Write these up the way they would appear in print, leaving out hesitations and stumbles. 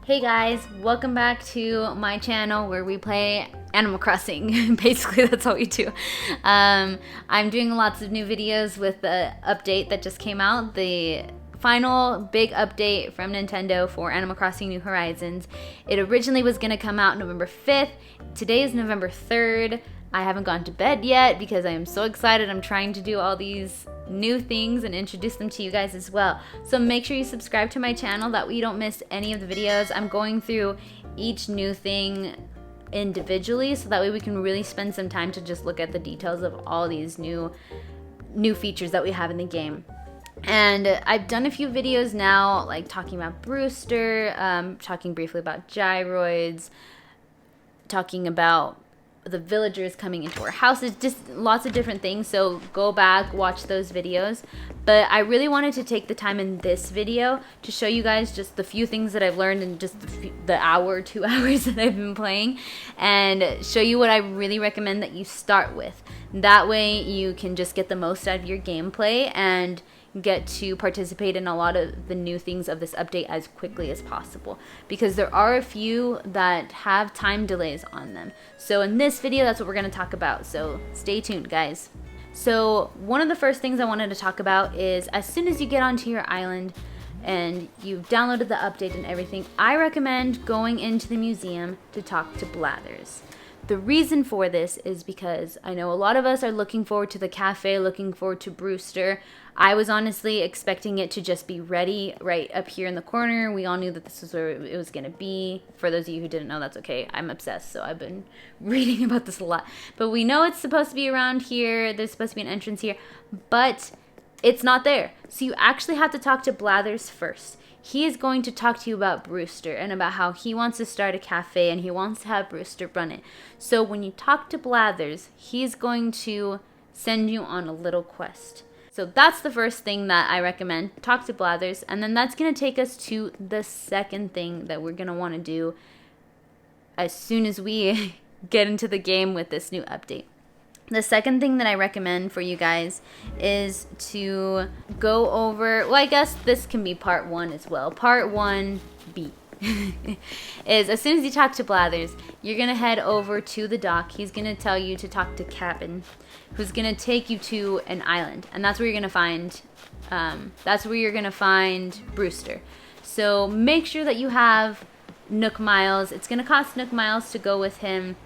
Hey guys, welcome back to my channel where we play Animal Crossing. Basically, that's all we do. I'm doing lots of new videos with the update that just came out, the final big update from Nintendo for Animal Crossing New Horizons. It originally was going to come out November 5th. Today is November 3rd. I haven't gone to bed yet because I am so excited. I'm trying to do all these new things and introduce them to you guys as well. So make sure you subscribe to my channel, that way you don't miss any of the videos. I'm going through each new thing individually, so that way we can really spend some time to just look at the details of all these new features that we have in the game. And I've done a few videos now, like talking about Brewster, talking briefly about gyroids, talking about the villagers coming into our houses, just lots of different things. So go back, watch those videos. But I really wanted to take the time in this video to show you guys just the few things that I've learned in just the hour, 2 hours that I've been playing, and show you what I really recommend that you start with. That way you can just get the most out of your gameplay and get to participate in a lot of the new things of this update as quickly as possible, because there are a few that have time delays on them. So in this video, that's what we're going to talk about, so stay tuned guys. So one of the first things I wanted to talk about is, as soon as you get onto your island and you've downloaded the update and everything, I recommend going into the museum to talk to Blathers. The reason for this is because I know a lot of us are looking forward to the cafe, looking forward to Brewster. I was honestly expecting it to just be ready right up here in the corner. We all knew that this was where it was going to be. For those of you who didn't know, that's okay. I'm obsessed, so I've been reading about this a lot. But we know it's supposed to be around here. There's supposed to be an entrance here, but it's not there. So you actually have to talk to Blathers first. He is going to talk to you about Brewster and about how he wants to start a cafe and he wants to have Brewster run it. So when you talk to Blathers, he's going to send you on a little quest. So that's the first thing that I recommend. Talk to Blathers, and then that's going to take us to the second thing that we're going to want to do as soon as we get into the game with this new update. The second thing that I recommend for you guys is to go over, well, I guess this can be part 1 as well. Part 1B is, as soon as you talk to Blathers, you're going to head over to the dock. He's going to tell you to talk to Kapp'n, who's going to take you to an island. And that's where you're going to find, Brewster. So make sure that you have Nook Miles. It's going to cost Nook Miles to go with him.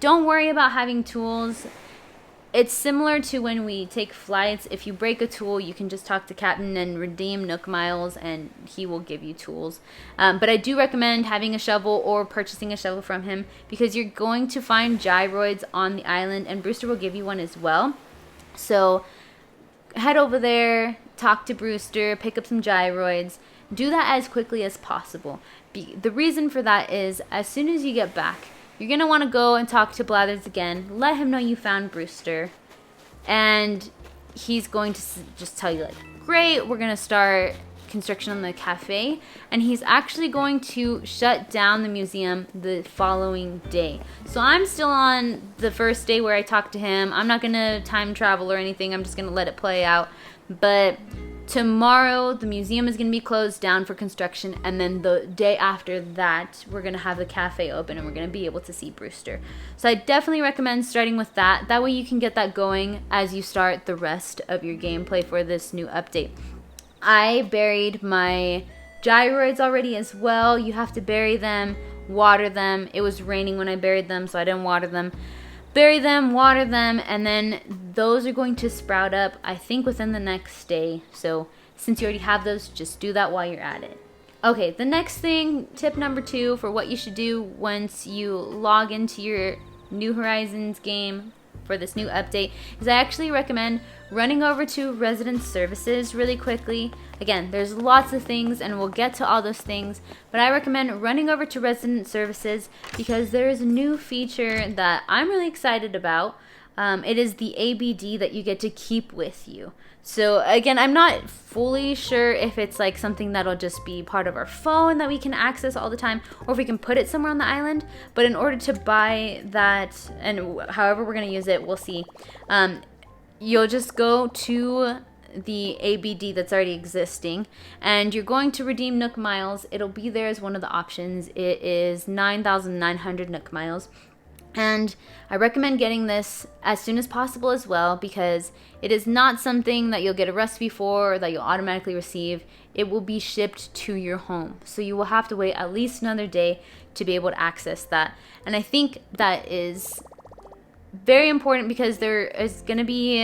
Don't worry about having tools. It's similar to when we take flights. If you break a tool, you can just talk to Kapp'n and redeem Nook Miles, and he will give you tools. But I do recommend having a shovel or purchasing a shovel from him, because you're going to find gyroids on the island, and Brewster will give you one as well. So head over there, talk to Brewster, pick up some gyroids. Do that as quickly as possible. The reason for that is, as soon as you get back, you're going to want to go and talk to Blathers again. Let him know you found Brewster. And he's going to just tell you, like, great, we're going to start construction on the cafe. And he's actually going to shut down the museum the following day. So I'm still on the first day where I talked to him. I'm not going to time travel or anything. I'm just going to let it play out. But tomorrow, the museum is going to be closed down for construction, and then the day after that, we're going to have the cafe open, and we're going to be able to see Brewster. So I definitely recommend starting with that. That way you can get that going as you start the rest of your gameplay for this new update. I buried my gyroids already as well. You have to bury them, water them. It was raining when I buried them, so I didn't water them. Bury them, water them, and then those are going to sprout up, I think, within the next day. So since you already have those, just do that while you're at it. Okay, the next thing, tip number 2 for what you should do once you log into your New Horizons game for this new update is, I actually recommend running over to Resident Services really quickly. Again, there's lots of things, and we'll get to all those things, but I recommend running over to Resident Services because there is a new feature that I'm really excited about. It is the ABD that you get to keep with you. So again, I'm not fully sure if it's like something that'll just be part of our phone that we can access all the time, or if we can put it somewhere on the island. But in order to buy that, and however we're going to use it, we'll see. You'll just go to the ABD that's already existing, and you're going to redeem Nook Miles. It'll be there as one of the options. It is 9,900 Nook Miles. And I recommend getting this as soon as possible as well, because it is not something that you'll get a recipe for or that you'll automatically receive. It will be shipped to your home. So you will have to wait at least another day to be able to access that. And I think that is very important, because there are going to be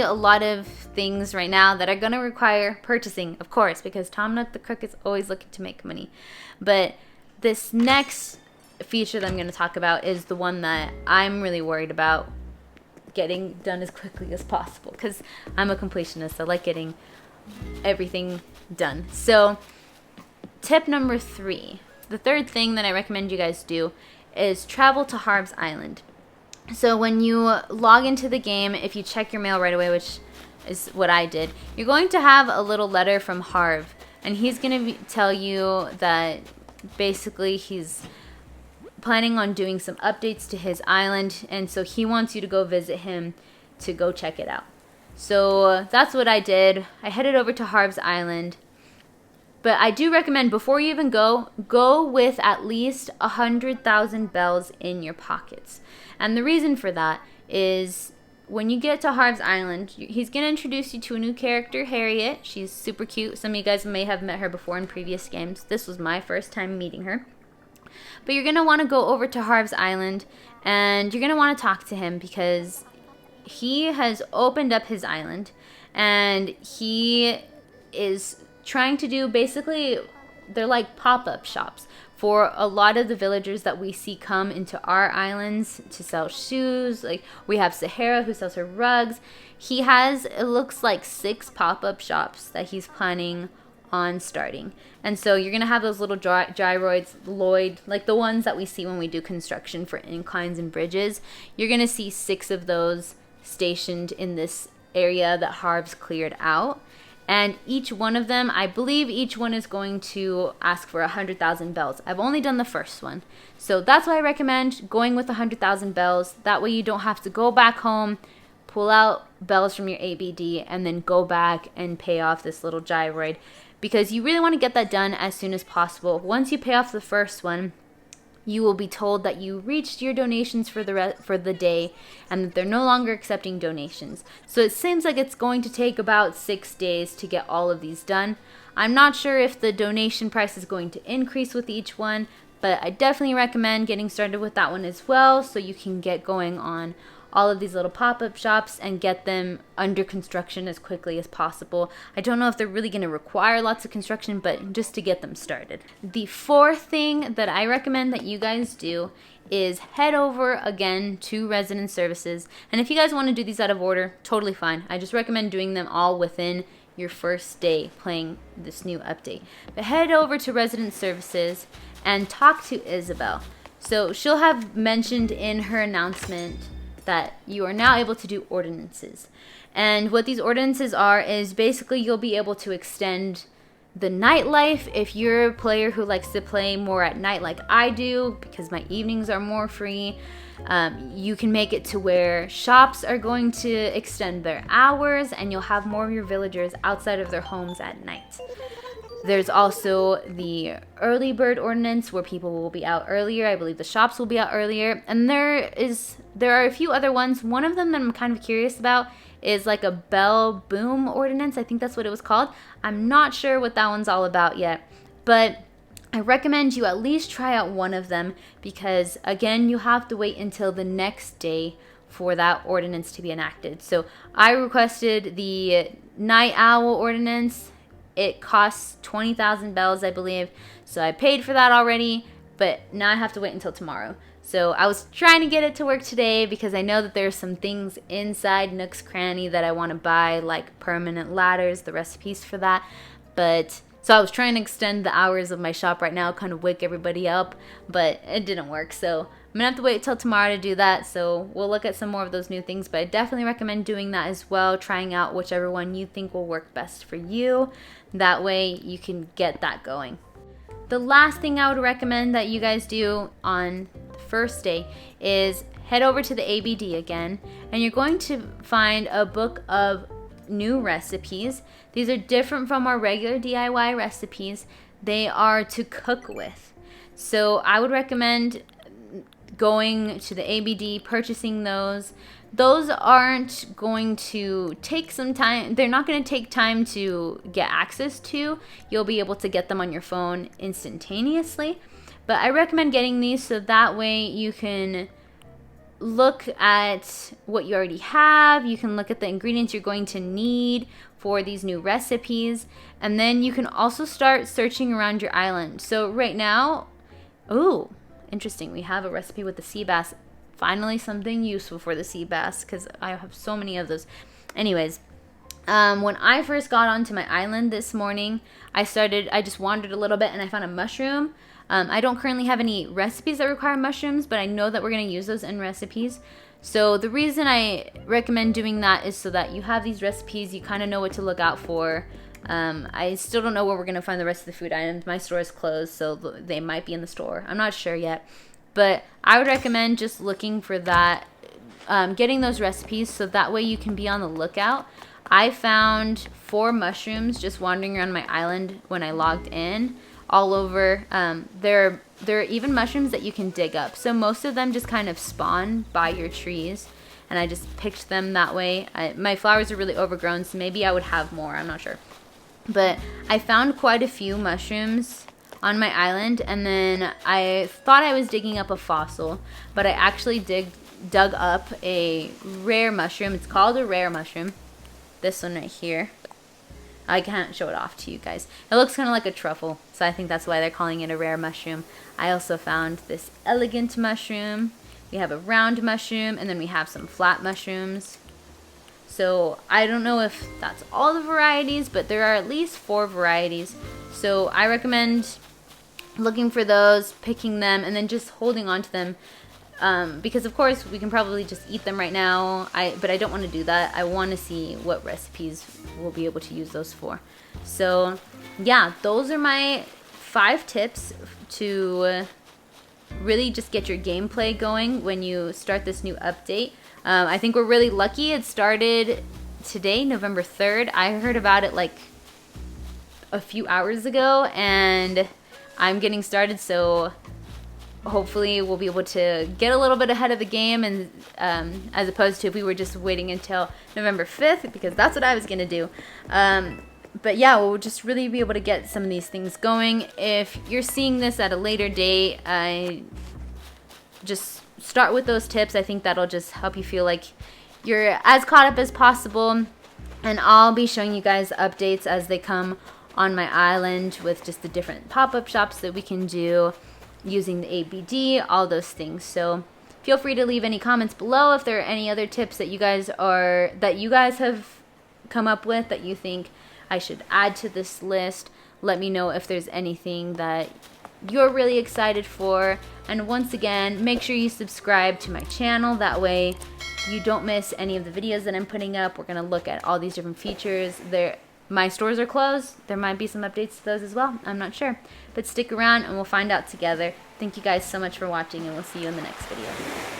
a lot of things right now that are going to require purchasing, of course, because Tom Nook the Cook is always looking to make money. But this next feature that I'm going to talk about is the one that I'm really worried about getting done as quickly as possible, because I'm a completionist. I like getting everything done. So tip number 3, the third thing that I recommend you guys do, is travel to Harv's Island. So when you log into the game, if you check your mail right away, which is what I did, you're going to have a little letter from Harv, and he's going to tell you that basically he's planning on doing some updates to his island, and so he wants you to go visit him to go check it out. So that's what I did. I headed over to Harv's Island. But I do recommend, before you even go with at least 100,000 bells in your pockets. And the reason for that is, when you get to Harv's Island, he's going to introduce you to a new character, Harriet. She's super cute. Some of you guys may have met her before in previous games. This was my first time meeting her. But you're going to want to go over to Harv's Island, and you're going to want to talk to him, because he has opened up his island, and he is trying to do, basically, they're like pop-up shops for a lot of the villagers that we see come into our islands to sell shoes. Like, we have Sahara, who sells her rugs. He has, it looks like, 6 pop-up shops that he's planning on starting. And so you're going to have those little gyroids, Lloyd, like the ones that we see when we do construction for inclines and bridges. You're going to see 6 of those stationed in this area that Harv's cleared out. And each one of them, I believe each one is going to ask for 100,000 bells. I've only done the first one. So that's why I recommend going with 100,000 bells. That way you don't have to go back home, pull out bells from your ABD, and then go back and pay off this little gyroid. Because you really want to get that done as soon as possible. Once you pay off the first one, you will be told that you reached your donations for the day, and that they're no longer accepting donations. So it seems like it's going to take about 6 days to get all of these done. I'm not sure if the donation price is going to increase with each one, but I definitely recommend getting started with that one as well, so you can get going on all of these little pop-up shops and get them under construction as quickly as possible. I don't know if they're really going to require lots of construction, but just to get them started. The 4th thing that I recommend that you guys do is head over again to resident services. And if you guys want to do these out of order, totally fine. I just recommend doing them all within your first day playing this new update. But head over to resident services and talk to Isabelle. So she'll have mentioned in her announcement that you are now able to do ordinances. And what these ordinances are is, basically you'll be able to extend the nightlife if you're a player who likes to play more at night like I do, because my evenings are more free. You can make it to where shops are going to extend their hours, and you'll have more of your villagers outside of their homes at night. There's also the early bird ordinance, where people will be out earlier. I believe the shops will be out earlier. And there are a few other ones. One of them that I'm kind of curious about is like a bell boom ordinance. I think that's what it was called. I'm not sure what that one's all about yet. But I recommend you at least try out one of them, because, again, you have to wait until the next day for that ordinance to be enacted. So I requested the night owl ordinance. It costs 20,000 bells, I believe. So I paid for that already, but now I have to wait until tomorrow. So I was trying to get it to work today, because I know that there's some things inside Nook's Cranny that I want to buy, like permanent ladders, the recipes for that. So I was trying to extend the hours of my shop right now, kind of wake everybody up, but it didn't work. So I'm going to have to wait till tomorrow to do that. So we'll look at some more of those new things, but I definitely recommend doing that as well, trying out whichever one you think will work best for you. That way you can get that going. The last thing I would recommend that you guys do on the first day is head over to the ABD again, and you're going to find a book of new recipes. These are different from our regular DIY recipes. They are to cook with. So I would recommend going to the ABD, purchasing those. Those aren't going to take some time. They're not going to take time to get access to. You'll be able to get them on your phone instantaneously. But I recommend getting these so that way you can look at what you already have. You can look at the ingredients you're going to need for these new recipes. And then you can also start searching around your island. So right now, ooh, interesting. We have a recipe with the sea bass. Finally something useful for the sea bass because I have so many of those. Anyways, when I first got onto my island this morning, I just wandered a little bit and I found a mushroom. I don't currently have any recipes that require mushrooms, but I know that we're going to use those in recipes. So the reason I recommend doing that is so that you have these recipes, you kind of know what to look out for. I still don't know where we're going to find the rest of the food items. My store is closed, so they might be in the store. I'm not sure yet. But I would recommend just looking for that, getting those recipes so that way you can be on the lookout. I found 4 mushrooms just wandering around my island when I logged in all over. There are even mushrooms that you can dig up. So most of them just kind of spawn by your trees. And I just picked them that way. My flowers are really overgrown, so maybe I would have more. I'm not sure. But I found quite a few mushrooms on my island, and then I thought I was digging up a fossil, but I actually dug up a rare mushroom. It's called a rare mushroom. This one right here. I can't show it off to you guys. It looks kind of like a truffle, so I think that's why they're calling it a rare mushroom. I also found this elegant mushroom. We have a round mushroom, and then we have some flat mushrooms. So I don't know if that's all the varieties, but there are at least 4 varieties. So I recommend looking for those, picking them, and then just holding on to them. Because of course we can probably just eat them right now, but I don't want to do that. I want to see what recipes we'll be able to use those for. So yeah, those are my 5 tips to really just get your gameplay going when you start this new update. I think we're really lucky it started today, November 3rd. I heard about it like a few hours ago, and I'm getting started, so hopefully we'll be able to get a little bit ahead of the game, and as opposed to if we were just waiting until November 5th, because that's what I was gonna do. But yeah, we'll just really be able to get some of these things going. If you're seeing this at a later date, I just start with those tips. I think that'll just help you feel like you're as caught up as possible, and I'll be showing you guys updates as they come on my island with just the different pop-up shops that we can do using the ABD, all those things. So feel free to leave any comments below if there are any other tips that you guys have come up with that you think I should add to this list. Let me know if there's anything that you're really excited for. And once again, make sure you subscribe to my channel. That way you don't miss any of the videos that I'm putting up. We're going to look at all these different features. My stores are closed. There might be some updates to those as well. I'm not sure. But stick around and we'll find out together. Thank you guys so much for watching, and we'll see you in the next video.